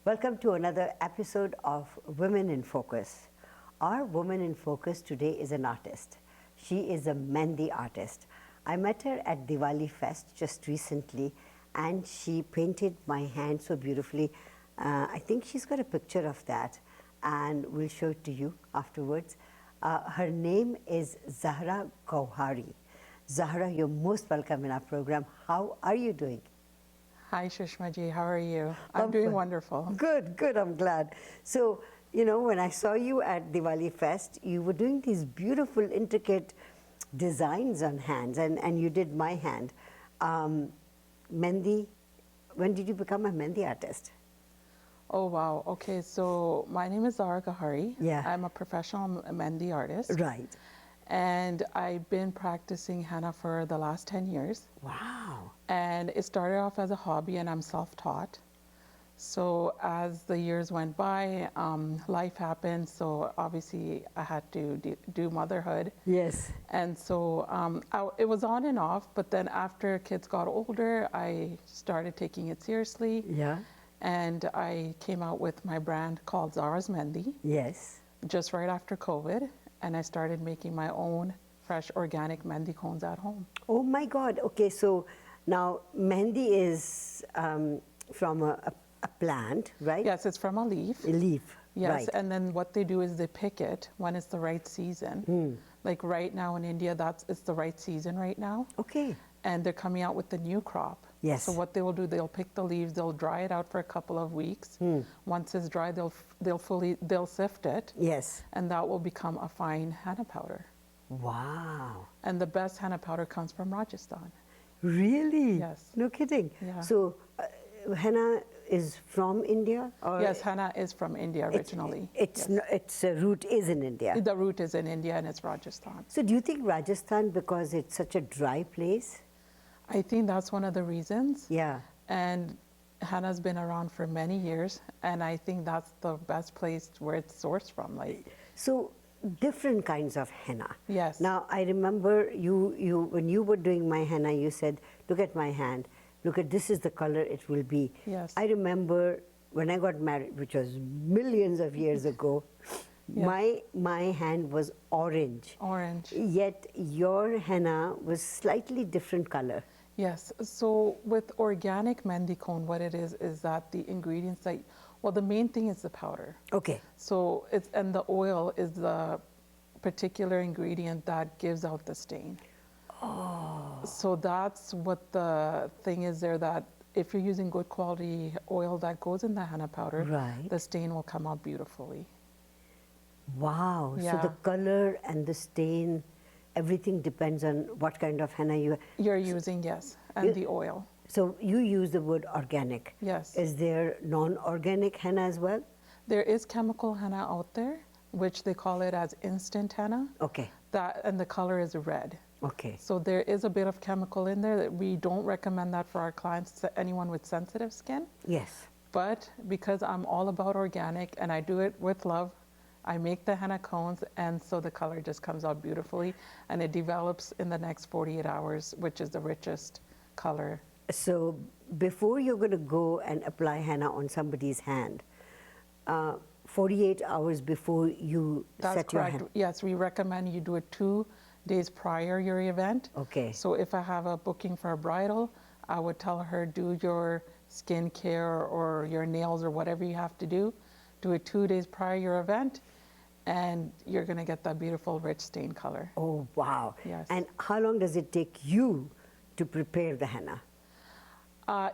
Welcome to another episode of Women in Focus. Our woman in focus today is an artist. She is a Mehndi artist. I met her at Diwali Fest just recently and she painted my hand so beautifully. I think she's got a picture of that and we'll show it to you afterwards. Her name is Zahra Gawhari. Zahra, you're most welcome in our program. How are you doing? Hi Sushma ji, how are you? I'm doing wonderful. Good, I'm glad. So, you know, when I saw you at Diwali Fest, you were doing these beautiful, intricate designs on hands, and you did my hand. Mehndi, when did you become a Mehndi artist? Oh wow, okay, so my name is Zahra Gawhari. Yeah. I'm a professional Mehndi artist. Right. And I've been practicing henna for the last 10 years. Wow. And it started off as a hobby and I'm self-taught. So as the years went by, life happened, so obviously I had to do motherhood. Yes. And so it was on and off, but then after kids got older, I started taking it seriously. Yeah. And I came out with my brand called Zahra's Mehndi. Yes. Just right after COVID. And I started making my own fresh organic Mehndi cones at home. Oh my God. Okay, so now Mehndi is from a plant, right? Yes, it's from a leaf. A leaf. Yes, right. and then what they do is they pick it when it's the right season. Like right now in India, it's the right season right now. Okay. And they're coming out with the new crop. Yes. So what they will do, they'll pick the leaves, they'll dry it out for a couple of weeks. Once it's dry, they'll sift it. Yes. And that will become a fine henna powder. Wow. And the best henna powder comes from Rajasthan. Really? Yes. No kidding. Yeah. So henna is from India? Or Yes, henna is from India originally. Its root is in India. The root is in India and it's Rajasthan. So do you think Rajasthan, because it's such a dry place? I think that's one of the reasons. Yeah. And henna's been around for many years, and I think that's the best place where it's sourced from. So different kinds of henna. Yes. Now I remember you when you were doing my henna, you said, "Look at my hand. Look at this is the color it will be." Yes. I remember when I got married, which was millions of years ago. Yes. My hand was orange. Orange. Yet your henna was slightly different color. Yes. So with organic Mehndi cone, what it is that the ingredients the main thing is the powder. Okay. So and the oil is the particular ingredient that gives out the stain. Oh. So that's what the thing is there, that if you're using good quality oil that goes in the henna powder, right, the stain will come out beautifully. Wow. Yeah. So the color and the stain, everything depends on what kind of henna you're using, yes, and the oil. So you use the word organic. Yes. Is there non-organic henna as well? There is chemical henna out there, which they call it as instant henna. Okay. And the color is red. Okay. So there is a bit of chemical in there that we don't recommend that for our clients, anyone with sensitive skin. Yes. But because I'm all about organic and I do it with love, I make the henna cones, and so the color just comes out beautifully, and it develops in the next 48 hours, which is the richest color. So before you're going to go and apply henna on somebody's hand, 48 hours before you set your hand? Yes, we recommend you do it 2 days prior your event. Okay. So if I have a booking for a bridal, I would tell her, do your skincare or your nails or whatever you have to do it 2 days prior your event, and you're going to get that beautiful rich stain color. Oh, wow. Yes. And how long does it take you to prepare the henna?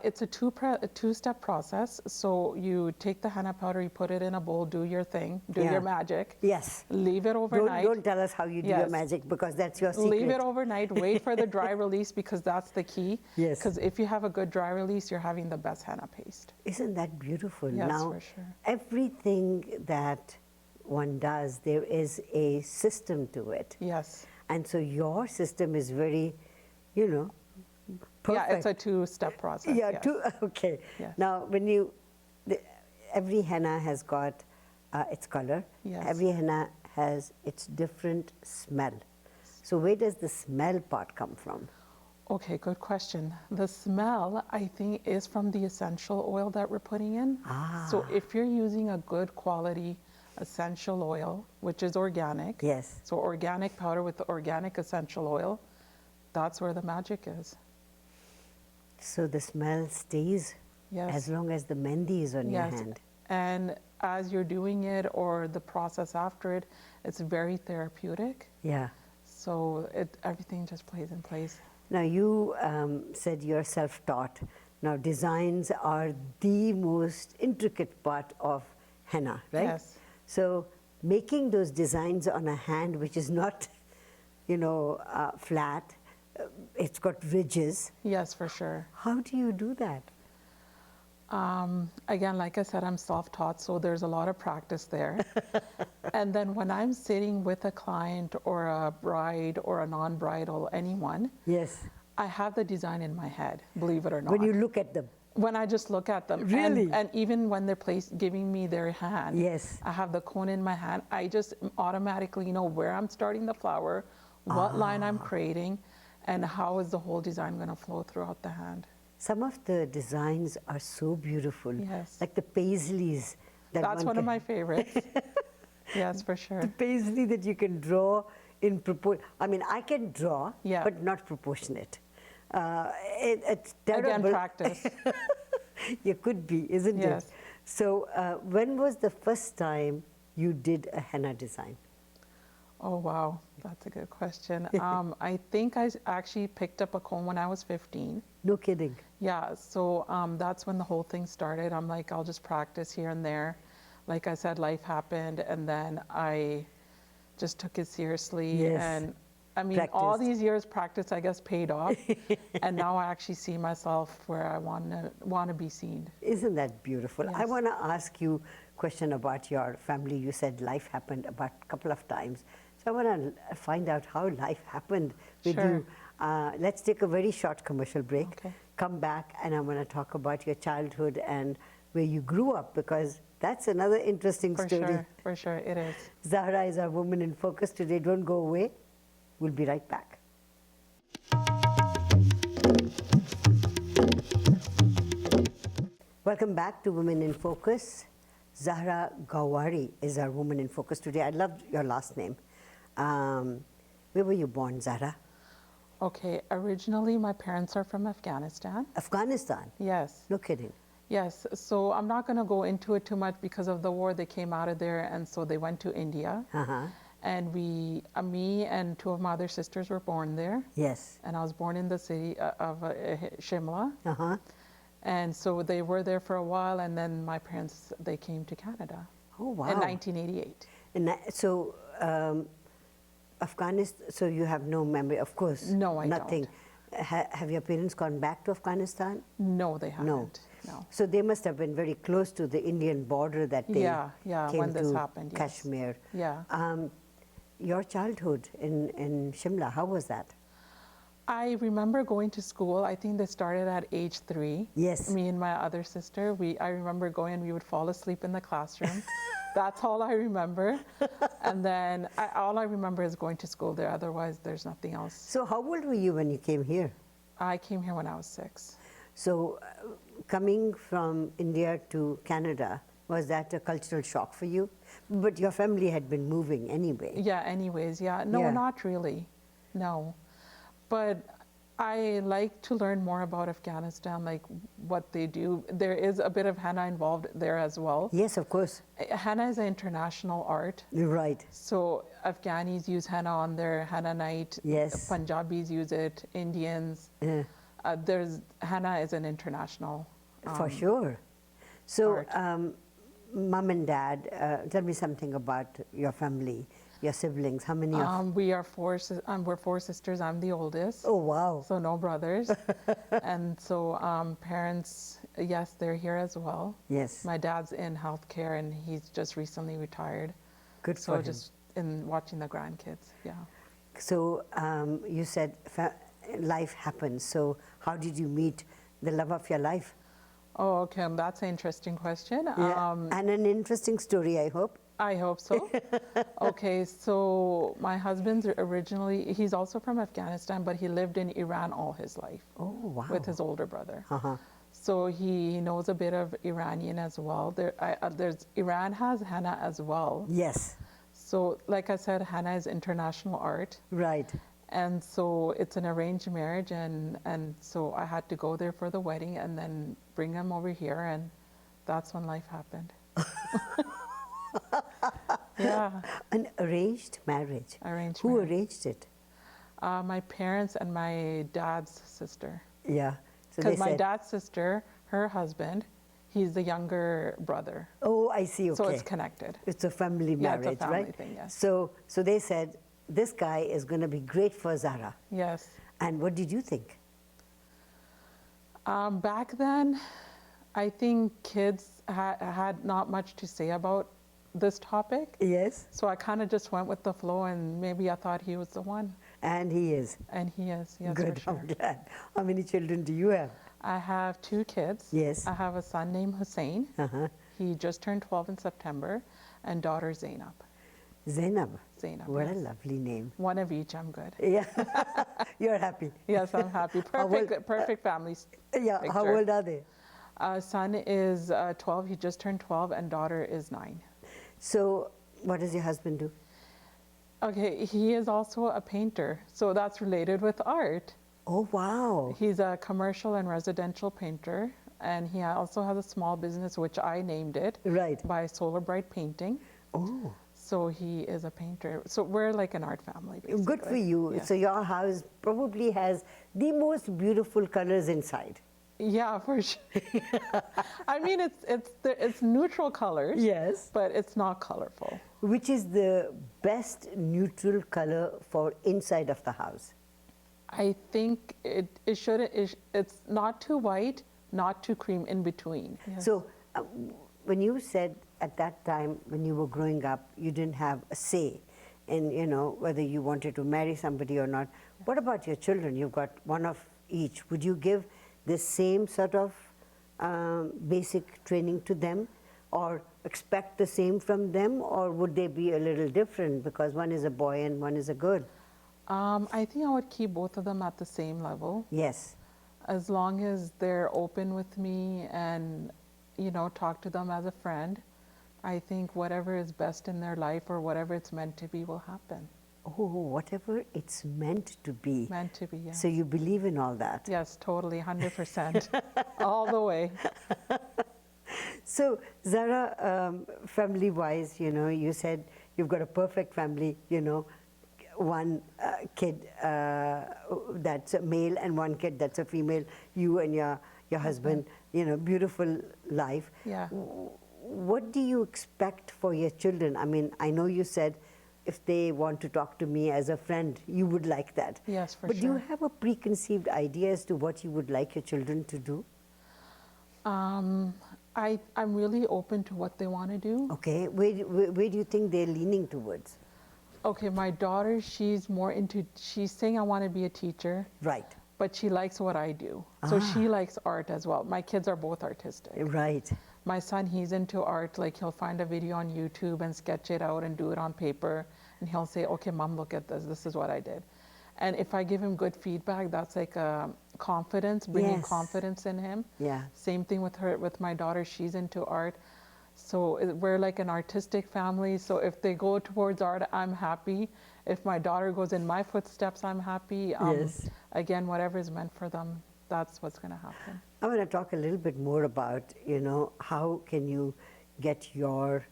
It's a two-step process. So you take the henna powder, you put it in a bowl, do your thing, do your magic. Yes. Leave it overnight. Don't tell us how you do your magic, because that's your secret. Leave it overnight, wait for the dry release, because that's the key. Yes. Because if you have a good dry release, you're having the best henna paste. Isn't that beautiful? Yes, now, for sure. Everything that one does, there is a system to it. Yes. And so your system is very, perfect. Yeah, it's a two-step process. Yeah, yes. okay. Yes. Now, every henna has got its color. Yes. Every henna has its different smell. So where does the smell part come from? Okay, good question. The smell, I think, is from the essential oil that we're putting in. So Ah. if you're using a good quality essential oil, which is organic, Yes. so organic powder with the organic essential oil, that's where the magic is. So the smell stays Yes. as long as the mehndi is on your Yes. hand. And as you're doing it or the process after it, it's very therapeutic. Yeah. So everything just plays in place. Now you said you're self-taught. Now designs are the most intricate part of henna, right? Yes. So making those designs on a hand which is not, flat, it's got ridges. Yes, for sure. How do you do that? Again, like I said, I'm self-taught, so there's a lot of practice there. And then when I'm sitting with a client or a bride or a non-bridal, anyone, Yes. I have the design in my head, believe it or not. When you look at them. When I just look at them. Really? And even when they're giving me their hand, Yes. I have the cone in my hand. I just automatically know where I'm starting the flower, what line I'm creating, and how is the whole design going to flow throughout the hand. Some of the designs are so beautiful. Yes. Like the paisleys. That's one of my favorites. Yes, for sure. The paisley that you can draw in proportion. I mean, I can draw, Yeah. but not proportionate. It's terrible. Again, practice. You could be, isn't Yes. it? So when was the first time you did a henna design? Oh, wow. That's a good question. I think I actually picked up a cone when I was 15. No kidding. Yeah, so that's when the whole thing started. I'm like, I'll just practice here and there. Like I said, life happened, and then I just took it seriously. Yes. And I mean, all Practiced. these years practice, I guess, paid off. And now I actually see myself where I want to be seen. Isn't that beautiful? I Yes. want to ask you a question about your family. You said life happened about a couple of times. So I want to find out how life happened with Sure. you. Let's take a very short commercial break. Okay. Come back, and I want to talk about your childhood and where you grew up, because that's another interesting story. For sure, it is. Zahra is our woman in focus today. Don't go away. We'll be right back. Welcome back to Women in Focus. Zahra Gawhari is our woman in focus today. I loved your last name. Where were you born, Zahra? Okay, originally my parents are from Afghanistan. Afghanistan? Yes. No kidding. Yes, so I'm not going to go into it too much because of the war. They came out of there, and so they went to India. Uh-huh. And me and two of my other sisters were born there. Yes. And I was born in the city of Shimla. Uh-huh. And so they were there for a while, and then my parents, they came to Canada. Oh, wow. In 1988. So, Afghanistan, so you have no memory, of course. No, I nothing. Have your parents gone back to Afghanistan? No, they haven't. No. No. So they must have been very close to the Indian border that they Yeah, came when this to happened, yes. Kashmir. Yeah. Your childhood in Shimla, how was that? I remember going to school. I think they started at age 3. Yes. Me and my other sister. I remember going and we would fall asleep in the classroom. That's all I remember. And then all I remember is going to school there. Otherwise, there's nothing else. So how old were you when you came here? I came here when I was 6. So coming from India to Canada, was that a cultural shock for you? But your family had been moving anyway. Yeah, anyways, yeah. No, Yeah. not really. No. But I like to learn more about Afghanistan, like what they do. There is a bit of henna involved there as well. Yes, of course. Henna is an international art. You're right. So Afghanis use henna on their henna night. Yes. Punjabis use it. Indians. Yeah. Henna is an international. For sure. So, art. mom and dad, tell me something about your family, your siblings. How many of? We're 4 sisters. I'm the oldest. Oh, wow. So no brothers. And so parents, yes, they're here as well. Yes. My dad's in healthcare and he's just recently retired. Good So for him. just in watching the grandkids, yeah. So you said life happens. So how did you meet the love of your life? Oh, okay, that's an interesting question. Yeah. And an interesting story, I hope. I hope so. Okay, so my husband's originally, he's also from Afghanistan, but he lived in Iran all his life Oh, wow. with his older brother. Uh-huh. So he knows a bit of Iranian as well. Iran has henna as well. Yes, So, like I said, henna is international art. right. And so it's an arranged marriage, and so I had to go there for the wedding and then bring him over here, and that's when life happened. Yeah, An arranged marriage. arranged Who marriage. arranged it? My parents and my dad's sister. Yeah. So Because they my said, dad's sister, her husband, he's the younger brother. oh, I see, okay. So it's connected. It's a family Yeah, marriage, it's a family right? thing, yes. So they said, this guy is going to be great for Zahra. Yes. And what did you think? Back then, I think kids had not much to say about this topic. Yes. So I kind of just went with the flow, and maybe I thought he was the one. And he is. And he is, yes, Good, for sure. I'm glad. How many children do you have? I have 2 kids. Yes. I have a son named Hussein. Uh-huh. He just turned 12 in September, and daughter Zainab. Zainab. Zainab, What a yes. lovely name. One of each, I'm good. Yeah. You're happy. Yes, I'm happy. How Perfect, old- perfect family Yeah. How picture. old are they? Son is 12, he just turned 12, and daughter is 9. So what does your husband do? Okay, he is also a painter, so that's related with art. Oh, wow. He's a commercial and residential painter, and he also has a small business, which I named it, Right. by Solar Bright Painting. Oh, So he is a painter. So we're like an art family, basically. good for you. Yeah. So your house probably has the most beautiful colors inside. Yeah, for sure. I mean, it's neutral colors. Yes. But it's not colorful. Which is the best neutral color for inside of the house? I think it shouldn't. It's not too white, not too cream, in between. Yes. So when you said at that time when you were growing up, you didn't have a say in, whether you wanted to marry somebody or not. What about your children? You've got one of each. Would you give the same sort of basic training to them, or expect the same from them, or would they be a little different because one is a boy and one is a girl? I think I would keep both of them at the same level, Yes. as long as they're open with me and, talk to them as a friend. I think whatever is best in their life or whatever it's meant to be will happen. Oh, whatever it's meant to be. Meant to be, yes. So you believe in all that? Yes, totally, 100%, all the way. So, Zahra, family-wise, you said you've got a perfect family, one kid that's a male and one kid that's a female, you and your husband, beautiful life. Yeah. What do you expect for your children? I mean, I know you said if they want to talk to me as a friend, you would like that. Yes, for But do you sure. have a preconceived idea as to what you would like your children to do? I'm really open to what they want to do. Okay, where do you think they're leaning towards? Okay, my daughter, she's saying I want to be a teacher, Right, but she likes what I do. So she likes art as well. My kids are both artistic. right. My son, he's into art. Like, he'll find a video on YouTube and sketch it out and do it on paper. And he'll say, okay, Mom, look at this. This is what I did. And if I give him good feedback, that's like confidence, bringing Yes. confidence in him. Yeah. Same thing with my daughter. She's into art. So we're like an artistic family. So if they go towards art, I'm happy. If my daughter goes in my footsteps, I'm happy. Yes. Again, whatever is meant for them, that's what's going to happen. I want to talk a little bit more about, how can you get your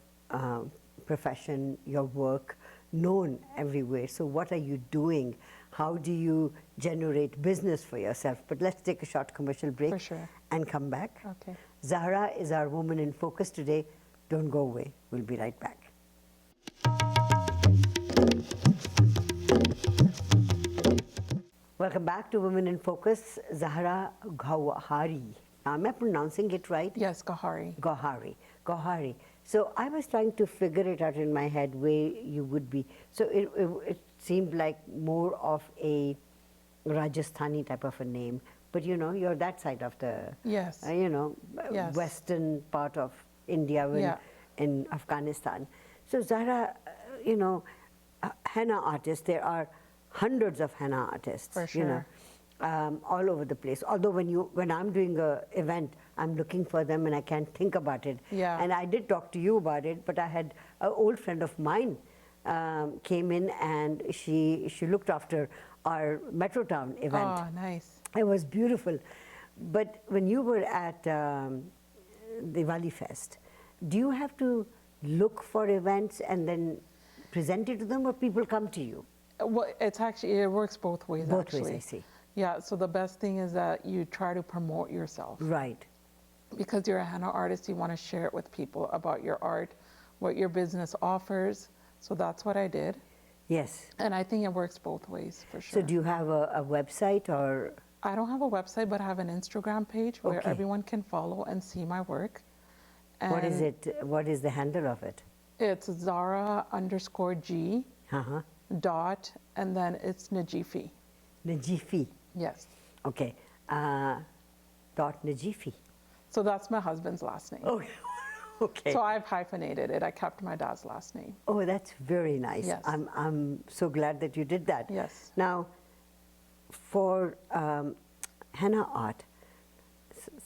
profession, your work known everywhere. So what are you doing? How do you generate business for yourself? But let's take a short commercial break For sure. and come back. Okay. Zahra is our woman in focus today. Don't go away. We'll be right back. Welcome back to Women in Focus. Zahra Gawhari. Am I pronouncing it right? Yes, Gawhari. Gawhari. So I was trying to figure it out in my head where you would be. So it seemed like more of a Rajasthani type of a name. But you're that side of the, Yes. Yes. Yes. Western part of India Yeah. in Afghanistan. So Zahra, henna artists, there are hundreds of henna artists, For sure. all over the place. Although when I'm doing a event, I'm looking for them and I can't think about it. Yeah. And I did talk to you about it, but I had an old friend of mine came in and she looked after our Metrotown event. Oh, nice. It was beautiful. But when you were at Diwali Fest, do you have to look for events and then present it to them, or people come to you? Well, it works both ways. Both actually. ways, I see. Yeah. So the best thing is that you try to promote yourself. Right. Because you're a henna artist, you want to share it with people about your art, what your business offers. So that's what I did. Yes. And I think it works both ways for sure. So do you have a website or? I don't have a website, but I have an Instagram page where Okay. everyone can follow and see my work. What is And it? What is the handle of it? It's Zahra_G Uh-huh. dot, and then it's Najifi. Najifi. Yes. Okay. Dot Najifi. So that's my husband's last name. Oh, okay. So I've hyphenated it. I kept my dad's last name. Oh, that's very nice. Yes. I'm so glad that you did that. Yes. Now, for henna art,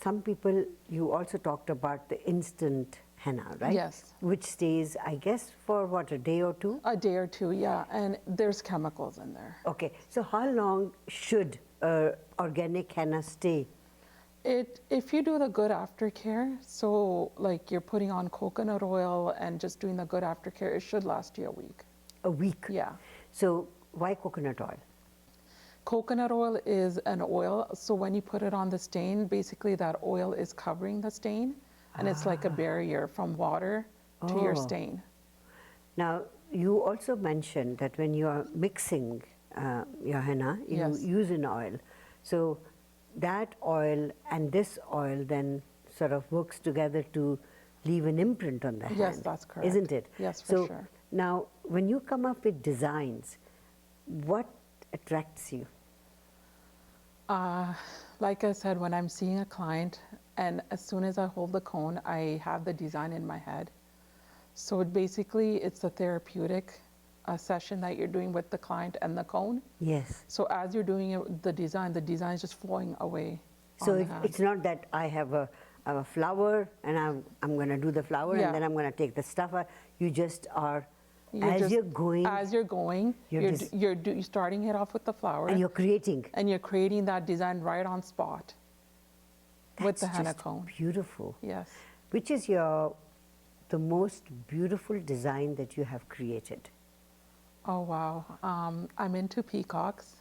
some people, you also talked about the instant henna, right? Yes. Which stays, I guess, for what, a day or two? A day or two, yeah. And there's chemicals in there. Okay. So how long should organic henna stay? If you do the good aftercare, so like you're putting on coconut oil and just doing the good aftercare, it should last you a week. A week? Yeah. So why coconut oil? Coconut oil is an oil, so when you put it on the stain, basically that oil is covering the stain, and it's like a barrier from water to your Oh. stain. Now, you also mentioned that when you are mixing your henna, you Yes. use an oil. So that oil and this oil then sort of works together to leave an imprint on the hand. Yes, that's correct. Isn't it? Yes, for so sure. Now, when you come up with designs, what attracts you? Like I said, when I'm seeing a client, and as soon as I hold the cone, I have the design in my head. So basically, it's a therapeutic session that you're doing with the client and the cone. Yes. So as you're doing it, the design is just flowing away. So on the hand. it's not that I have a flower and I'm going to do the flower Yeah. and then I'm going to take the stuff out. You just are, As you're going, you're starting it off with the flower, and you're creating. and you're creating that design right on spot with That's the henna just cone. beautiful. Yes. Which is the most beautiful design that you have created? Oh wow. I'm into peacocks.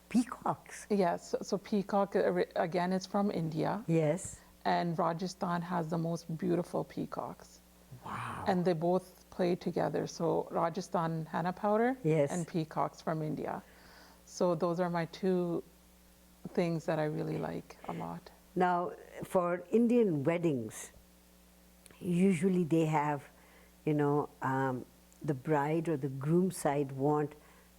Peacocks. Yes. So peacock again, it's from India, Yes. and Rajasthan has the most beautiful peacocks. Wow. And they both play together. So Rajasthan henna powder Yes. and peacocks from India. So those are my two things that I really like a lot. Now, for Indian weddings, usually they have, the bride or the groom side want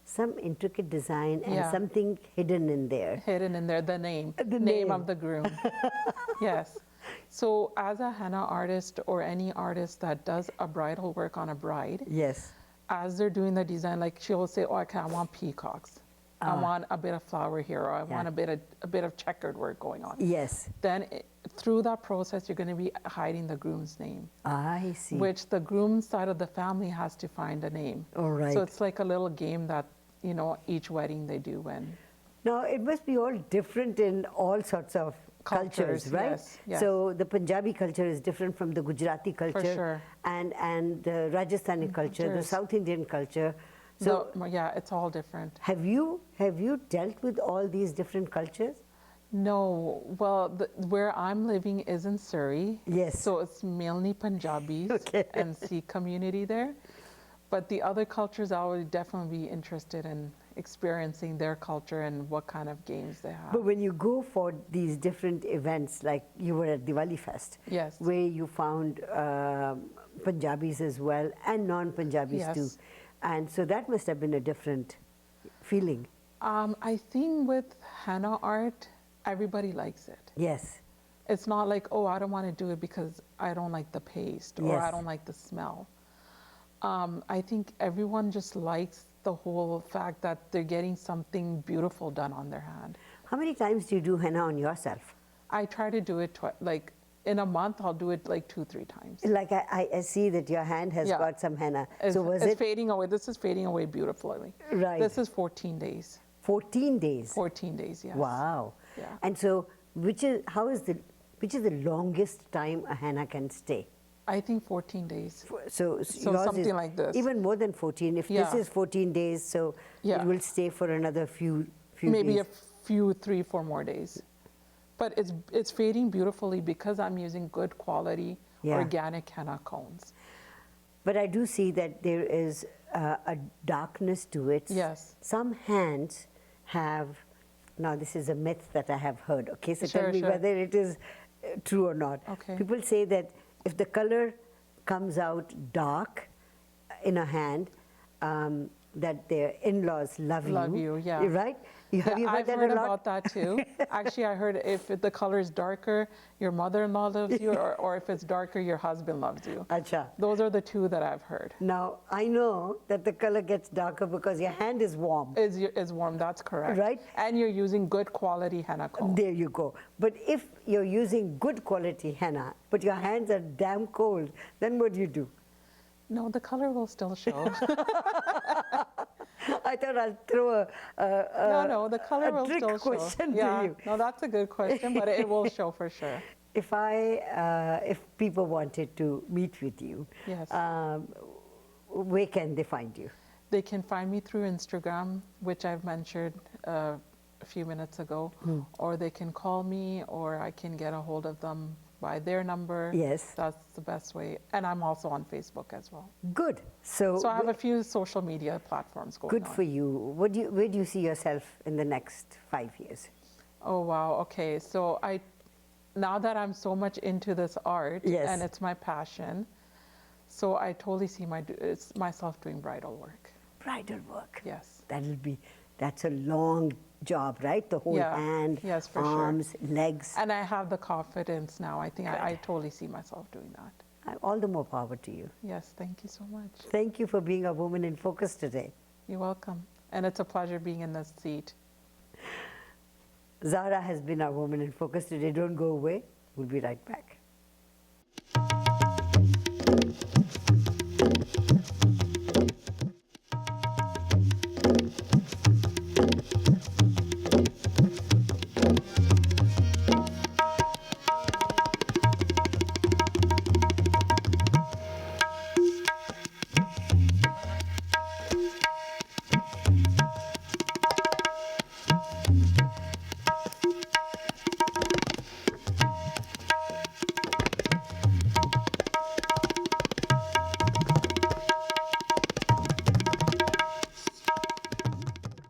some intricate design and Yeah. something hidden in there. Hidden in there, the name. The name name. of the groom. Yes. So as a henna artist or any artist that does a bridal work on a bride, Yes. as they're doing the design, like she'll say, oh, okay, I want peacocks. I want a bit of flower here, or I want a bit of checkered work going on. Yes. Then through that process, you're going to be hiding the groom's name, I see. which the groom side of the family has to find a name. All right. So it's like a little game that, each wedding they do when. Now, it must be all different in all sorts of cultures, Cultures, right? yes, yes. So the Punjabi culture is different from the Gujarati culture sure. and the Rajasthani culture, the Cultures. South Indian culture. So Yeah, it's all different. have you dealt with all these different cultures? No, well, where I'm living is in Surrey. Yes. So it's mainly Punjabis Okay. and Sikh community there. But the other cultures, I would definitely be interested in experiencing their culture and what kind of games they have. But when you go for these different events, like you were at Diwali Fest, Yes. where you found Punjabis as well and non-Punjabis Yes. too. And so that must have been a different feeling. I think with henna art, everybody likes it. Yes. It's not like, oh, I don't want to do it because I don't like the paste or Yes. I don't like the smell. I think everyone just likes the whole fact that they're getting something beautiful done on their hand. How many times do you do henna on yourself? I try to do it like in a month. I'll do it like 2-3 times. Like I see that your hand has Yeah. got some henna. It's, So was it's it fading away. This is fading away beautifully. Right. This is 14 days. 14 days? 14 days, yes. Wow. Yeah. And so which is the longest time a henna can stay? I think 14 days. So yours something is like this. Even more than 14. If this Yeah. is 14 days, so Yeah. it will stay for another few Maybe days. a few, 3-4 more days. But it's fading beautifully because I'm using good quality Yeah. organic henna cones. But I do see that there is a darkness to it. Yes. Some hands have, now this is a myth that I have heard, okay? So tell Sure, me sure. whether it is true or not. Okay. People say that if the color comes out dark in a hand, that their in-laws love you. Love you, yeah. Right? Have you heard I've that heard a lot? about that too. Actually, I heard if the color is darker, your mother-in-law loves you, or if it's darker, your husband loves you. Acha. Those are the two that I've heard. Now, I know that the color gets darker because your hand is warm. Is warm, that's correct. Right. And you're using good quality henna cone. There you go. But if you're using good quality henna, but your hands are damn cold, then what do you do? No, the color will still show. I thought I'll throw No, the color a will trick still show. question to Yeah, you. no, that's a good question, but it will show for sure. If people wanted to meet with you, Yes. where can they find you? They can find me through Instagram, which I've mentioned a few minutes ago, or they can call me, or I can get a hold of them by their number. Yes. That's the best way. And I'm also on Facebook as well. Good. So I have a few social media platforms going good on. for you. Where do you see yourself in the next 5 years? Oh, wow. Okay. So now that I'm so much into this art, Yes. and it's my passion, so I totally see it's myself doing bridal work. Bridal work. Yes. That's a long job, right? The whole Yeah. hand, Yes, for sure. arms, legs. And I have the confidence now. I think I totally see myself doing that. All the more power to you. Yes, thank you so much. Thank you for being a woman in focus today. You're welcome. And it's a pleasure being in this seat. Zahra has been our woman in focus today. Don't go away. We'll be right back.